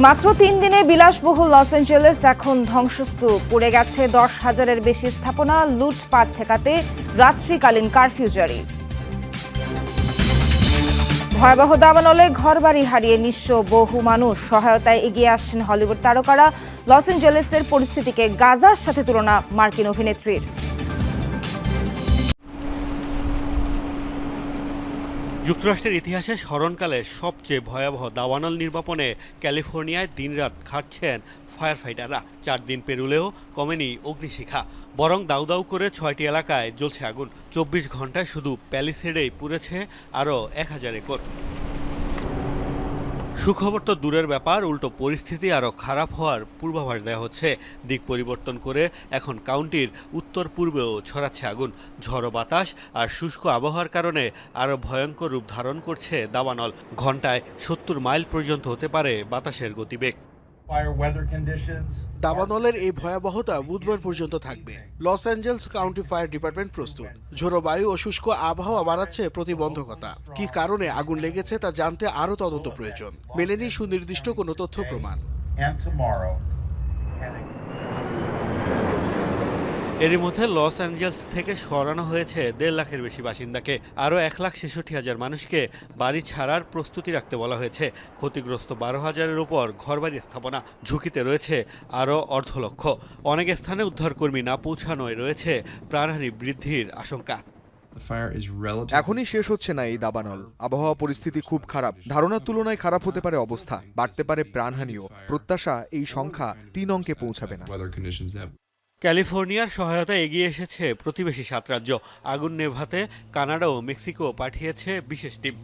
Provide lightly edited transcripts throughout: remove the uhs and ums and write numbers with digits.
মাত্র ৩ দিনে বিলাসবহুল লস অ্যাঞ্জেলেস এখন ধ্বংসস্তূপ। পুড়ে গেছে ১০,০০০-এর বেশি স্থাপনা। লুটপাট ঠেকাতে রাত্রিকালীন কারফিউ জারি। ভয়াবহ দাবানলে ঘরবাড়ি হারিয়ে নিঃস্ব বহু মানুষ। সহায়তায় এগিয়ে আসছেন হলিউড তারকারা। লস অ্যাঞ্জেলেসের পরিস্থিতিকে গাজার সাথে তুলনা মার্কিন অভিনেত্রীর। যুক্তরাষ্ট্রের ইতিহাসে স্মরণকালে সবচেয়ে ভয়াবহ দাবানল নির্বাপনে ক্যালিফোর্নিয়ায় দিনরাত খাটছেন ফায়ার ফাইটাররা। ৪ দিন পেরুলেও কমেনি অগ্নিশিখা, বরং দাউ দাউ করে ৬টি এলাকায় জ্বলছে আগুন। ২৪ ঘন্টায় শুধু প্যালিসেডেই পুড়েছে আরও ১,০০০ একর। সুখবর তো দূরের ব্যাপার, উল্টো পরিস্থিতি আরও খারাপ হওয়ার পূর্বাভাস দেওয়া হচ্ছে। দিক পরিবর্তন করে এখন কাউন্টির উত্তর পূর্বেও ছড়াচ্ছে আগুন। ঝড়ো বাতাস আর শুষ্ক আবহাওয়ার কারণে আরও ভয়ঙ্কর রূপ ধারণ করছে দাবানল। ঘন্টায় ৭০ মাইল পর্যন্ত হতে পারে বাতাসের গতিবেগ। দাবানলের এই ভয়াবহতা বুধবার পর্যন্ত থাকবে। Los Angeles County fire department প্রস্তুত। ঝোড়ো বায়ু ও শুষ্ক আবহাওয়া বাড়াচ্ছে প্রতিবন্ধকতা। কি কারণে আগুন লেগেছে তা জানতে আরও তদন্ত প্রয়োজন। মেলেনি সুনির্দিষ্ট কোনো তথ্য প্রমাণ। এরই মধ্যে লস অ্যাঞ্জেলস থেকে সরানো হয়েছে ১.৫ লাখের বেশি বাসিন্দাকে। আরও ১,৬৬,০০০ মানুষকে বাড়ি ছাড়ার প্রস্তুতি রাখতে বলা হয়েছে। ক্ষতিগ্রস্ত ১২,০০০-এর উপর ঘরবাড়ি স্থাপনা। ঝুঁকিতে রয়েছে আরও ১,৫,০০,০০০। অনেক স্থানে উদ্ধারকর্মী না পৌঁছানোয় রয়েছে প্রাণহানি বৃদ্ধির আশঙ্কা। এখনই শেষ হচ্ছে না এই দাবানল। আবহাওয়া পরিস্থিতি খুব খারাপ। ধারণার তুলনায় খারাপ হতে পারে অবস্থা, বাড়তে পারে প্রাণহানিও। প্রত্যাশা এই সংখ্যা ৩ অঙ্কে পৌঁছাবে না। ক্যালিফোর্নিয়ার সহায়তায় এগিয়ে এসেছে প্রতিবেশী ৭ রাজ্য। আগুন নেভাতে কানাডা ও মেক্সিকো পাঠিয়েছে বিশেষ টিম।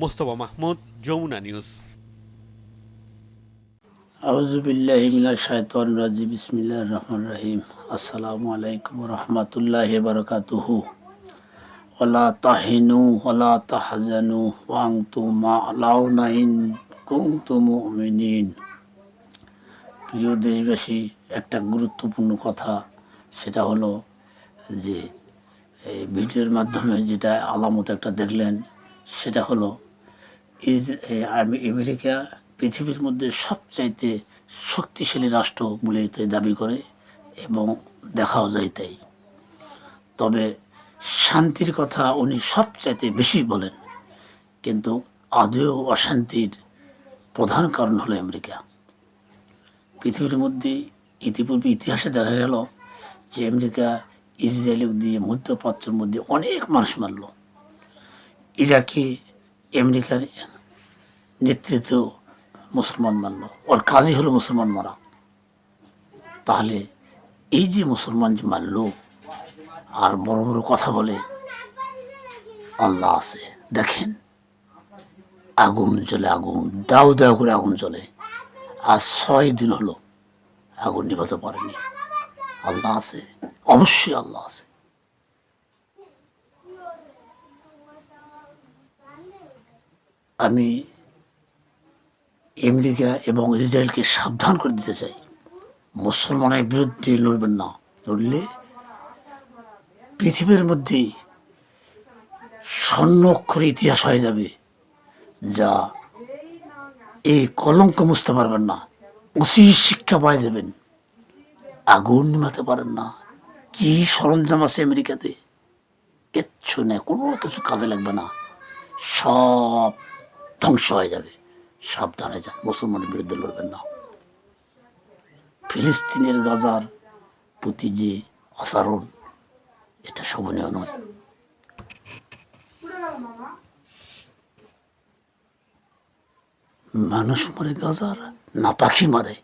মোস্তফা মাহমুদ, যমুনা নিউজ। আউযু বিল্লাহি মিনাশ শাইতানির রাজিম। বিসমিল্লাহির রহমানির রহিম। আসসালামু আলাইকুম ওয়া রাহমাতুল্লাহি ওয়া বারাকাতুহু। ওয়ালা তাহিনু ওয়ালা তাহজানু ওয়া আনতুম আ'লাউনা ইন কুনতুম মুমিনিন। প্রিয় দেশবাসী, একটা গুরুত্বপূর্ণ কথা, সেটা হলো যে এই ভিডিওর মাধ্যমে যেটা আলামত একটা দেখলেন, সেটা হলো আমেরিকা পৃথিবীর মধ্যে সবচাইতে শক্তিশালী রাষ্ট্র বলে দাবি করে এবং দেখাও যায় তাই। তবে শান্তির কথা উনি সবচাইতে বেশি বলেন, কিন্তু আদৌ অশান্তির প্রধান কারণ হলো আমেরিকা। পৃথিবীর মধ্যে ইতিপূর্বে ইতিহাসে দেখা গেল যে আমেরিকা ইসরায়েল দিয়ে মধ্যপ্রাচ্যের মধ্যে অনেক মানুষ মারল। ইরাকে আমেরিকার নেতৃত্ব মুসলমান মারল, ওর কাজই হলো মুসলমান মারা। তাহলে এই যে মুসলমান যে মারল আর বড় বড় কথা বলে আল্লাহ আছে, দেখেন আগুন জ্বলে, আগুন দাও দাও করে আগুন জ্বলে, আর ৬ দিন হলো আগুন নিভাতে পারেনি। আল্লাহ আছে, অবশ্যই আল্লাহ আছে। আমি আমেরিকা এবং ইসরায়েলকে সাবধান করে দিতে চাই, মুসলমানের বিরুদ্ধে লড়বেন না। লড়লে পৃথিবীর মধ্যে স্বর্ণ অক্ষরে ইতিহাস হয়ে যাবে, যা এই কলঙ্ক মুছতে পারবেন না। উচিত শিক্ষা পাই যাবেন। আগুন নিমাতে পারেন না, কি সরঞ্জাম আছে আমেরিকাতে, কিচ্ছু নেই, কোনো কিছু কাজে লাগবে না, সব ধ্বংস হয়ে যাবে। সাবধানে যান, মুসলমানের বিরুদ্ধে লড়বেন না। ফিলিস্তিনের গাজার প্রতি যে আচরণ, এটা শোভনীয় নয়। মানুষ মরে গাজার না পাখি মারে,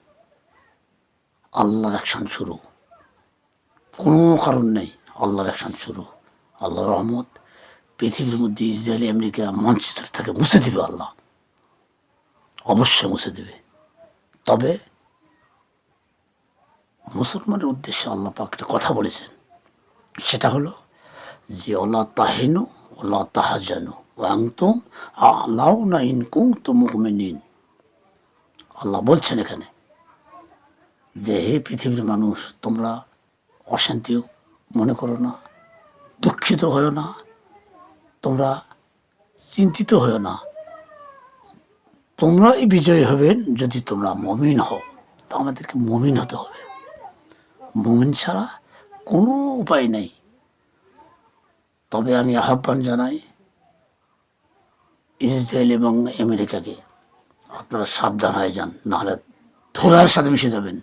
আল্লাহর অ্যাকশন শুরু, কোনো কারণ নেই, আল্লাহর অ্যাকশন শুরু। আল্লাহর রহমত পৃথিবীর মধ্যে ইসরায়েল আমেরিকা মানচিত্র থেকে মুছে দেবে, আল্লাহ অবশ্যই মুছে দেবে। তবে মুসলমানের উদ্দেশ্যে আল্লাহ পাক একটা কথা বলেছেন, সেটা হলো যে ওয়ালা তাহিনু ওয়ালা তাহজানু ওয়া আনতুম আ'লাউনা ইন কুনতুম মুমিনিন। আল্লাহ বলছেন এখানে যে হে পৃথিবীর মানুষ, তোমরা অশান্তি মনে করো না, দুঃখিত হও না, তোমরা চিন্তিত হও না, তোমরাই বিজয়ী হবেন যদি তোমরা মমিন হও। তা আমাদেরকে মমিন হতে হবে, মমিন ছাড়া কোনো উপায় নেই। তবে আমি আহ্বান জানাই ইসরায়েল এবং আমেরিকাকে, আপনারা সাবধান হয়ে যান, নাহলে ধুলার সাথে মিশে যাবেন।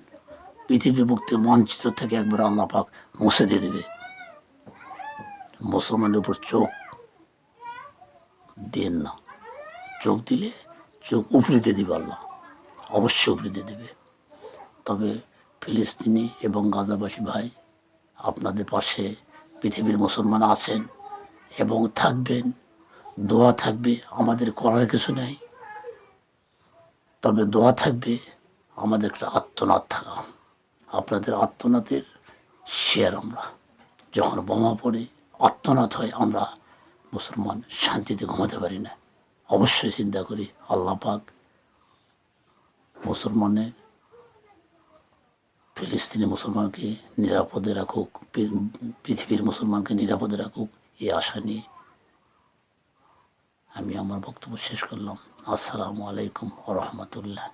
পৃথিবীর মুক্তি মঞ্চিত থেকে একবার আল্লাহ পাক মুছে দিয়ে দেবে। মুসলমানের উপর চোখ দেন না, চোখ দিলে চোখ উপরে দিয়ে দিবে আল্লাহ, অবশ্যই উপরে দিয়ে দেবে। তবে ফিলিস্তিনি এবং গাজাবাসী ভাই, আপনাদের পাশে পৃথিবীর মুসলমান আছেন এবং থাকবেন, দোয়া থাকবে। আমাদের করার কিছু নেই, তবে দোয়া থাকবে, আমাদের একটা আত্মনাদ থাকা। আপনাদের আত্মনাদের শেয়ার আমরা, যখন বোমা পড়ে আত্মনাদ হয় আমরা মুসলমান শান্তিতে ঘুমাতে পারি না। অবশ্যই চিন্তা করি আল্লাহ পাক মুসলমানের, ফিলিস্তিনি মুসলমানকে নিরাপদে রাখুক, পৃথিবীর মুসলমানকে নিরাপদে রাখুক, এই আশা নিয়ে আমি আমার বক্তব্য শেষ করলাম। আসসালামু আলাইকুম ওয়া রাহমাতুল্লাহ।